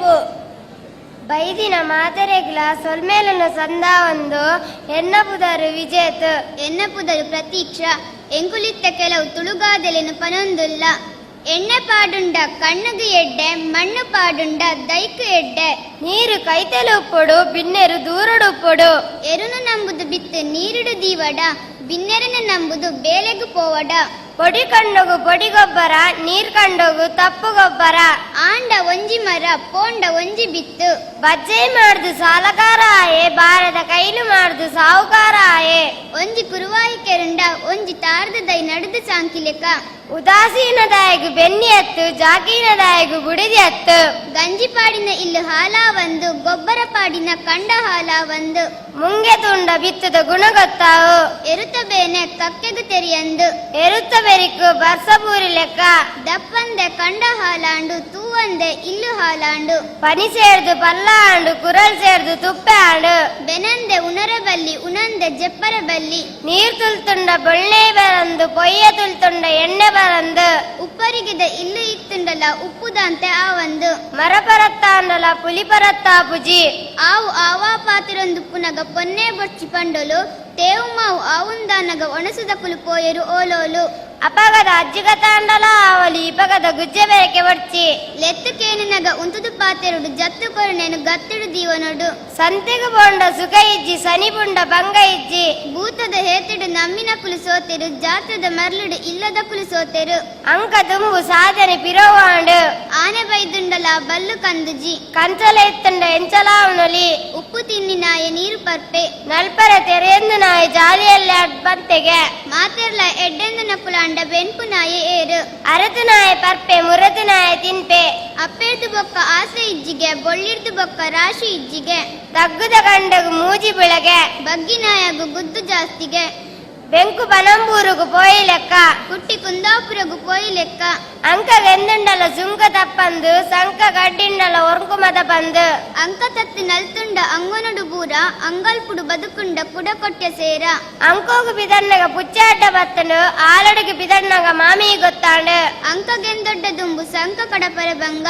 ಕುವೆಂಪು. ಬೈದಿನ ಮಾದರೆಗಳ ಸೊಲ್ಮೇಲನ ಸಂದ ಒಂದು ಎನ್ನಪುದರು ವಿಜೇತ ಎನ್ನಪುದರು ಪ್ರತೀಕ್ಷಾ ಎಂಕುಲಿತ್ತ ಕೆಲವು ತುಳುಗಾದಲೆನು ಪನೊಂದುಲ್ಲ ಎಣ್ಣೆ ಪಾಡುಂಡ ಕಣ್ಣುಗು ಎಡ್ಡೆ ಮಣ್ಣು ಪಾಡುಂಡ ದೈಕು ಎಡ್ಡೆ ನೀರು ಕೈತಲು ಉಪ್ಪೊಡು ಬಿನ್ನೆರು ದೂರಡು ಉಪ್ಪೊಡು ಎರುನು ನಂಬುದು ಬಿತ್ತು ನೀರುಡು ದೀವಡ ಬಿನ್ನೆರನ ನಂಬುದು ಬೇಲೆಗು ಪೋವಡ పొడి కండగు పొడి ಗೊಬ್ಬರ ನೀರ್ ಕಂಡೋಗು ತಪ್ಪು ಗೊಬ್ಬರ ಆಂಡ ಒಂಜಿ ಮರ ಪೋಂಡ ಒಂಜಿ ಬಿತ್ತು ಬಜ್ಜೆ ಮಾಡ್ದು ಸಾಲಕಾರ ಆಯೆ ಬಾರದ ಕೈಲು ಮಾಡ್ದು ಸಾಹುಕಾರ ಆಯೆ ಒಂಜಿ ಕುರುವಾಯಿ ಕೆರುಂಡ ಒಂಜಿ ತಾರ್ದ ದೈ ನಡುದು ಸಾಂಕಿಲೆಕ ಉದಾಸೀನದಾಯಗು ಬೆನ್ನಿ ಹತ್ತು ಜಾಕೀನದಾಯಗು ಬುಡಿದಿ ಹತ್ತು ಗಂಜಿ ಪಾಡಿನ ಇಲ್ಲು ಹಾಲ ಒಂದು ಗೊಬ್ಬರ ಪಾಡಿನ ಕಂಡ ಹಾಲ ಒಂದು ಮುಂಗೆ ತುಂಡ ಬಿತ್ತದ ಗುಣ ಗೊತ್ತಾವು ಎರುತ ಬೇನೆ ಕಕ್ಕೆಗು ತೆರಿಯಂದು ಎರುತ್ತ ಬೆರಿಕು ಬರ್ಸಪೂರಿ ಲೆಕ್ಕ ದಪ್ಪಂದೆ ಕಂಡ ಹಾಲಾಂಡು ತೂವಂದೆ ಇಲ್ಲು ಹಾಲಾಂಡು ಪನಿ ಸೇರ್ದು ಪಲ್ಲ ಆಂಡು ಕುರಲ್ ಸೇರ್ದು ತುಪ್ಪೆ ಆಂಡು ಬೆನಂದೆ ಉನರ ಬಲ್ಲಿ ಉನಂದೆ ಜೆಪ್ಪರ ಬಲ್ಲಿ ನೀರ್ ತುಲ್ತುಂಡ ಬೊಳ್ಳೆ ಬರಂದು ಪೊಯ್ಯ ತುಲ್ತುಂಡ ಎಣ್ಣೆ ಬರಂದು ಉಪ್ಪರಿಗಿದ ಇಲ್ಲು ಇತ್ತುಂಡಲ ಉಪ್ಪುದಂತೆ ಆ ಒಂದು ಮರ ಪರತ್ತ ಅಂಡಲ ಪುಲಿ ಪರತ್ತ ಪುಜಿ ಆವು ಆವಾ ಪಾತಿರೊಂದು ಪುನಗ ಪೊನ್ನೆ ಬೊಚ್ಚಿ ಪಂಡೊಲು ತೇವು ಮಾವು ಆವುಂದಾನಗ ಒಣಸುದಕುಲು ಪೋಯರು ಓಲೋಲು ಅಪಗದ ಅಜ್ಜಿಗತ ಅಂಡಲ ಆವಲಿ ಇಪಗದ ಗುಜ್ಜೆ ಬೆರಕೆ ಬರ್ಚಿ ಲೆತ್ತು ಕೇನಿನಗ ಉಂತುದು ಪಾತೆರುಡು ಜತ್ತು ಕೊರುಣೆನು ಗತ್ತುಡು ದೀವನೊಡು ಸಂತೆಗು ಬೋಂಡ ಸುಖ ಇಜ್ಜಿ ಸನಿ ಬುಂಡ ಭಂಗ ಇಜ್ಜಿ ಭೂತದ ಹೇತುಡು ನಮ್ಮಿನ ಕುಲು ಸೋತೆರು ಜಾತ್ರದ ಮರ್ಲುಡು ಇಲ್ಲದ ಕುಲು ಸೋತೆರು ಅಂಕ ತುಂಬು ಸಾಧನೆ ಪಿರೋವಾಂಡು ಆನೆ ಬೈದುಂಡಲ ಬಲ್ಲು ಕಂದುಜಿ ಕಂಚಲ ಎತ್ತುಂಡ ಎಂಚಲಾವಣಲಿ ಉಪ್ಪು ತಿನ್ನಿನಾಯ ನೀರು ಪರ್ಪೆ ನಲ್ಪರ ತೆರೆಯಂದು ನಾಯಿ ಜಾಲಿಯಲ್ಲಿ ಬಂತೆಗೆ ಮಾತೆರ್ಲ ಎಡ್ಡೆಂದು ನಕುಲಾಂಡ ಬೆನ್ಪು ನಾಯ ಏರು ಅರತು ನಾಯಿ ಪರ್ಪೆ ಮುರತು ನಾಯಿ ತಿನ್ಪೆ ಅಪ್ಪೆರ್ದು ಬೊಕ್ಕ ಆಸೆ ಇಜ್ಜಿಗೆ ಬೊಳ್ಳಿರ್ದು ಬೊಕ್ಕ ರಾಶಿ ಇಜ್ಜಿಗೆ ತಗ್ಗುದ ಗಂಡಗು ಮೂಜಿ ಬಿಳಗೆ ಬಗ್ಗಿನಾಯಗು ಗುದ್ದು ಜಾಸ್ತಿಗೆ ಬೆಂಕು ಪನಂಬೂರುಗು ಪೋಯಿ ಲೆಕ್ಕ ಕುಟ್ಟಿ ಕುಂದಾಪುರಗು ಪೋಯಿ ಲೆಕ್ಕ ಅಂಕ ಗೆಂದುಂಡಲ ಸುಂಕ ತಪ್ಪಂದು ಸಂಕ ಗಡ್ಡಿಂಡಲ ಒರ್ಕುಮದ ಬಂದು ಅಂಕ ತತ್ತಿ ನಲ್ತುಂಡ ಅಂಗನಡು ಬೂರ ಅಂಗಲ್ಪುಡು ಬದುಕುಂಡ ಕುಡ ಕೊಟ್ಟೆ ಸೇರ ಅಂಕೋಗು ಬಿದಣ್ಣಗ ಪುಚ್ಚಾಟ ಬತ್ತನು ಆಲಡಿಗೆ ಬಿದಣ್ಣಗ ಮಾಮಿ ಗೊತ್ತಾಂಡು ಅಂಕ ಗೆಂದೊಡ್ಡ ದುಂಬು ಸಂಕ ಕಡಪರ ಭಂಗ